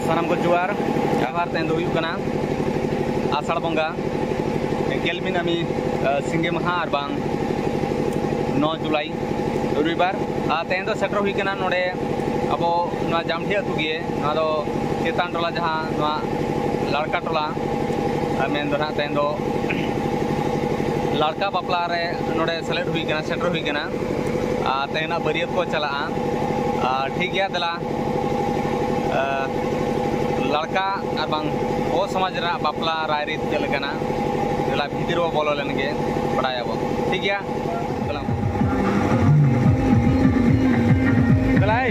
sanam ko juar abar tendo huyu kana asar bonga gelmin ami singe maha arbang 9 Julai ruribar tendo setro hui kana node abo na jamthi atu gie na do chetan tola jaha na ladka tola men do na tendo ladka bapla re node select hui kana setro hui kana tena bariyat ko chala ठीक गया दला लड़का और ओ समाज बापला रायरीत चलना दला भीतर बोलो लेन के बड़ाया वो ठीक गया दलाई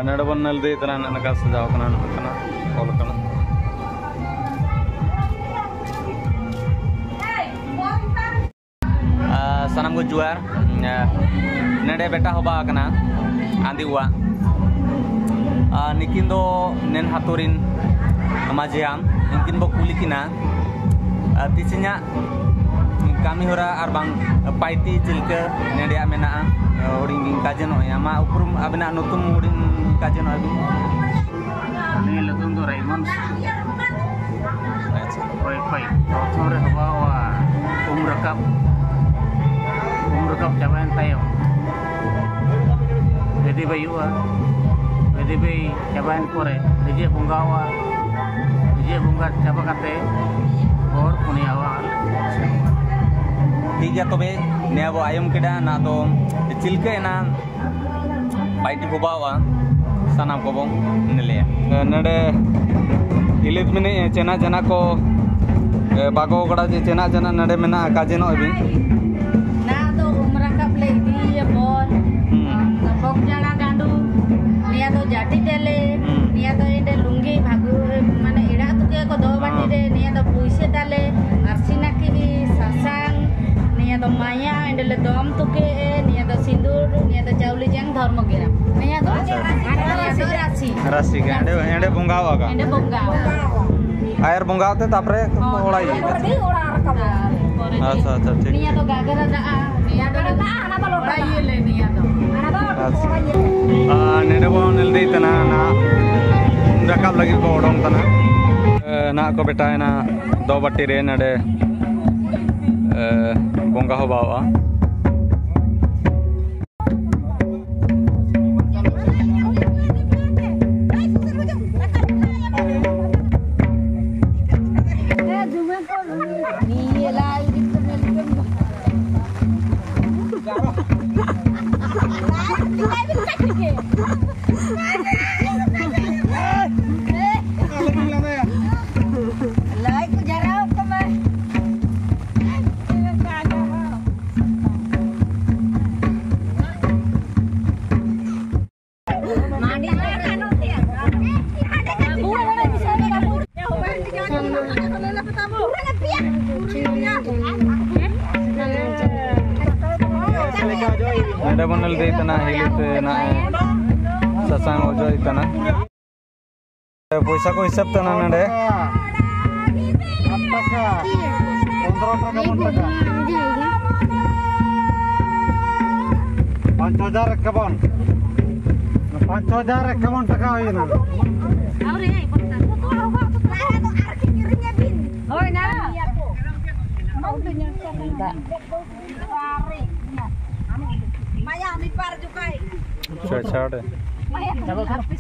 नडबन नल दे तना नका सजाव कना कना बोल कना सनम को जुआर नडे बेटा होबा कना आंदी हुआ निकिन दो नेन हातुरिन माजियाम निकिन बो कुलिकिना तिसिnya kami hora arbang paiti cilke nede amena uring kajen ya ma ukurum abena nutum uring kajen abi ni letung do Raymond pai sore hawa umrakap jaban tayo Jadi bayua, jadi bay jaban kore, jadi bungawa, jadi bunga jaba kate, or puniawa. Tiga tobe, ni abo ayam keda na to cilke na, baiti kubawa, sanam kobong nile. Nade ilit mini cena cena ko bago kada cena cena nade mena kajeno ibi. Na to umraka play di bol. Bok jala gandu niya to jati dele niya to inde lungi bhagu mane ida to ke ko do bati de niya to puise dale arsina ki sasang niya to maya inde le dom to ke niya to sindur niya to chauli jang dharma gira niya to rasi ke ende bungawa ka ende bungawa air bungawa te tapre olai अच्छा ठीक niya to gagara da niya to ana to lodai le niya to nede bo nelde tana na rakab lagi ko odong tana na ko beta na do batti re nade bonga ho bawa Ada bonel de itana hilit na sasang ojo itana paisa ko hisab tana nade 8 taka 15 taka 5000 ekabon 5000 ekabon taka hoyna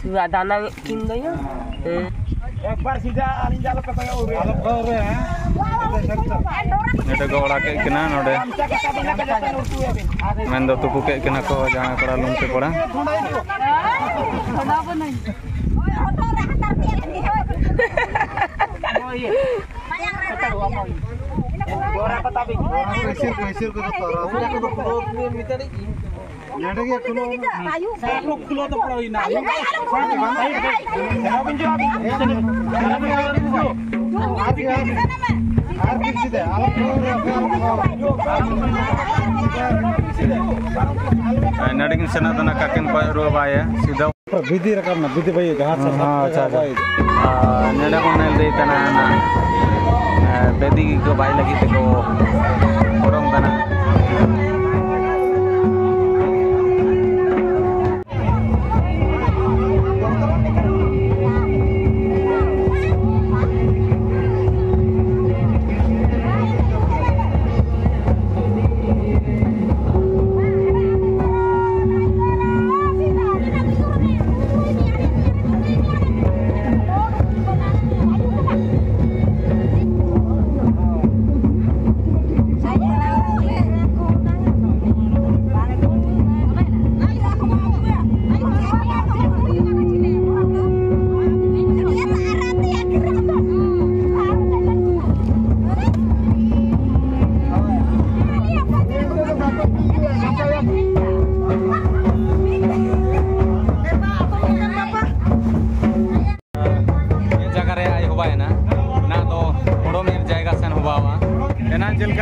sudah dana kindonya ekbar sida alinjalo katanya ure ha nede gola ke kena node mendo tupu ke kena ko jangan kora lunte pora Nadi sana tana kakin ko ruwa ya sida विधि रकम ना विधि भाई घाट से अच्छा नेड़ा को nail दे तना ना बेदी को भाई लगी ते को ओरम तना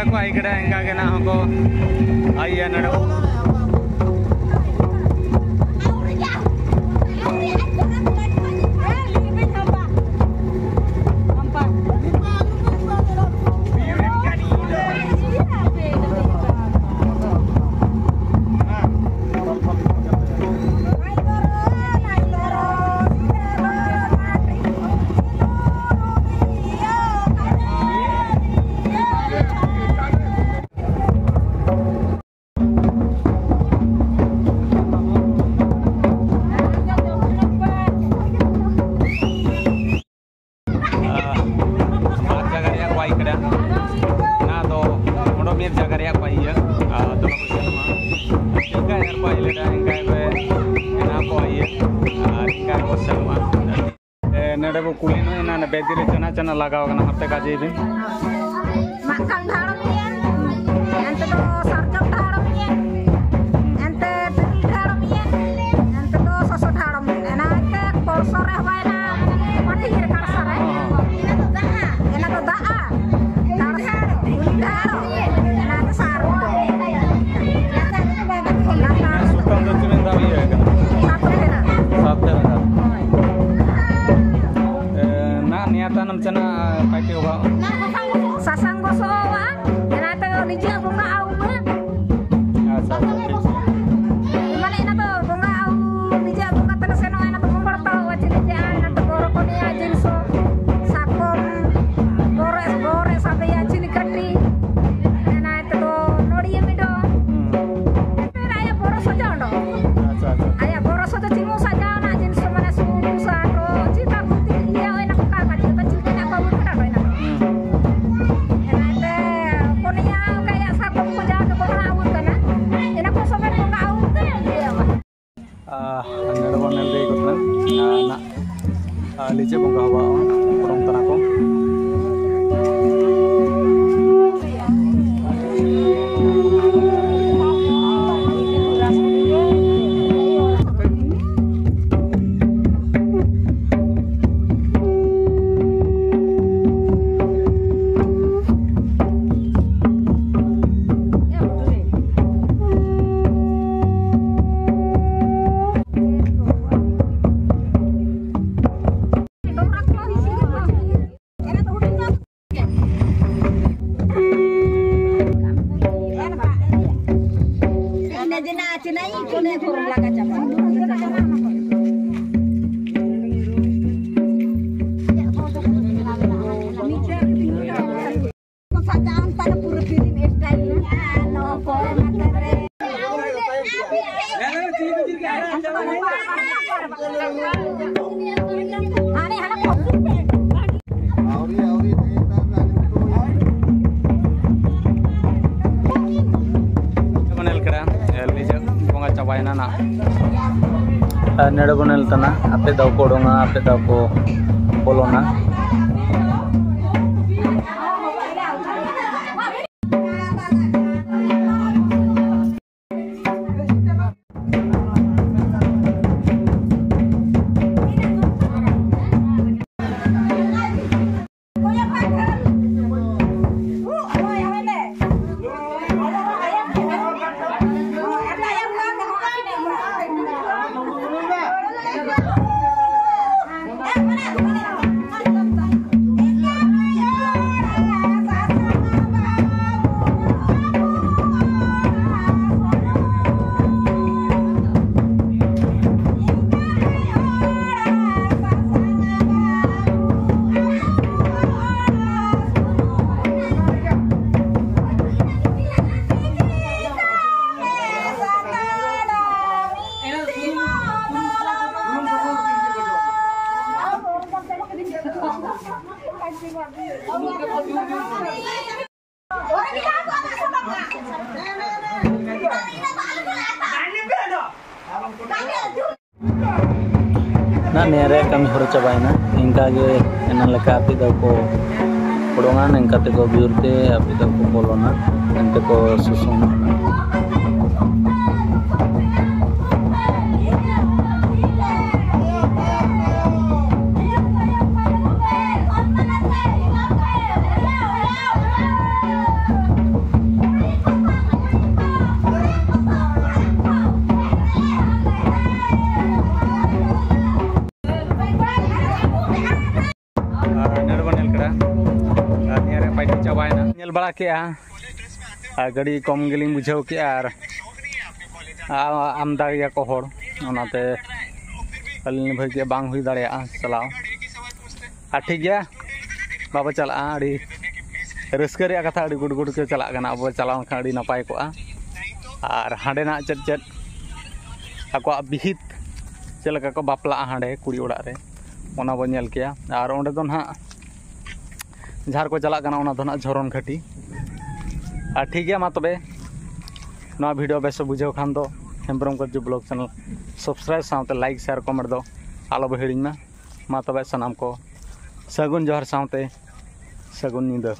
leka ko ai kada enga gena hoko ai ya nado kulino ina na bedire chana lagaw kana hafte ka jebin makan dharo mian ente to sarjam dharo mian ente dharo mian ente to soso dharo mian ena ente polso rehwaina patir karsare ena to daa karsar dharo ena to saru sukan to tumen dawi ya kana satera niatan nam chana pakai wa sasang gosowa ena to nija bunga auma mana ena to bunga au nija bunga tanaseno ena to memberto wajib nija ena to borokoni ajin so sakom bore sampai ajin kati ena to nodi mido ena ya boroso jondo aya boroso to timu saja na ajin so mana sunu sa to cita putih iya ena lice bunga hawa kurang tanako nede bonel tana ape daw ko donga ape daw ko bolona na nere kami hor cabaina ingka ge ena leka api daw ko podongan engka te ko biurte api daw ko bolona ente ko susung ᱧᱮᱞ ᱵᱟᱲᱟ ᱠᱮᱜᱼᱟ ᱟᱨ ᱜᱟᱹᱰᱤ ᱠᱚᱢ ᱜᱮᱞᱤᱧ ᱵᱩᱡᱷᱟᱹᱣ ᱠᱮᱜᱼᱟ ᱟᱨ ᱟᱢᱫᱟ ᱜᱮᱭᱟ ᱠᱚ ᱦᱚᱲ ᱚᱱᱟᱛᱮ ᱟᱹᱞᱤᱧ ᱵᱷᱟᱹᱜᱤ ᱵᱟᱝ ᱦᱩᱭ ᱫᱟᱲᱮᱭᱟᱜᱼᱟ ᱪᱟᱞᱟᱣ ᱟᱨ ᱴᱷᱤक गया ᱵᱟᱵᱚ ᱪᱟᱞᱟᱜᱼᱟ ᱟᱹᱰᱤ ᱨᱟᱹᱥᱠᱟᱹ ᱨᱮᱭᱟᱜ ᱠᱟᱛᱷᱟ ᱟᱹᱰᱤ ᱜᱩᱰ ᱜᱩᱰ ᱠᱚ ᱪᱟᱞᱟᱜ ᱠᱟᱱᱟ ᱟᱵᱚ ᱪᱟᱞᱟᱣ ᱞᱮᱱᱠᱷᱟᱱ ᱟᱹᱰᱤ ᱱᱟᱯᱟᱭ ᱠᱚᱜᱼᱟ ᱟᱨ ᱦᱟᱸᱰᱮᱱᱟᱜ ᱪᱮᱫ ᱟᱠᱚᱣᱟᱜ ᱵᱤᱦᱤᱛ ᱪᱮᱫ ᱞᱮᱠᱟ ᱠᱚ ᱵᱟᱯᱞᱟᱜᱼᱟ ᱦᱟᱸᱰᱮ ᱠᱩᱲᱤ ᱚᱲᱟᱜ ᱨᱮ ᱚᱱᱟ ᱵᱚ ᱧᱮᱞ ᱠᱮᱭᱟ ᱟᱨ ᱚᱸᱰᱮ ᱫᱚ ᱱᱟᱦᱟᱜ ᱡᱟᱦᱟᱸ ᱨᱮᱠᱚ ᱪᱟᱞᱟᱜ ᱠᱟᱱᱟ ᱚᱱᱟ ᱫᱚ ᱱᱟᱦᱟᱜ झᱚᱨᱚᱱ घाटी और ठीक है मा तबे नवा वीडियो बेस बुझाव खान दो हेम्ब्रम को जो ब्लॉग चैनल सब्सक्राइब साथ लाइक शेयर कमेंट दो आलो हिड़िंग मा तबे सनाम को सगुन जोहर साथे सगुन नींदा।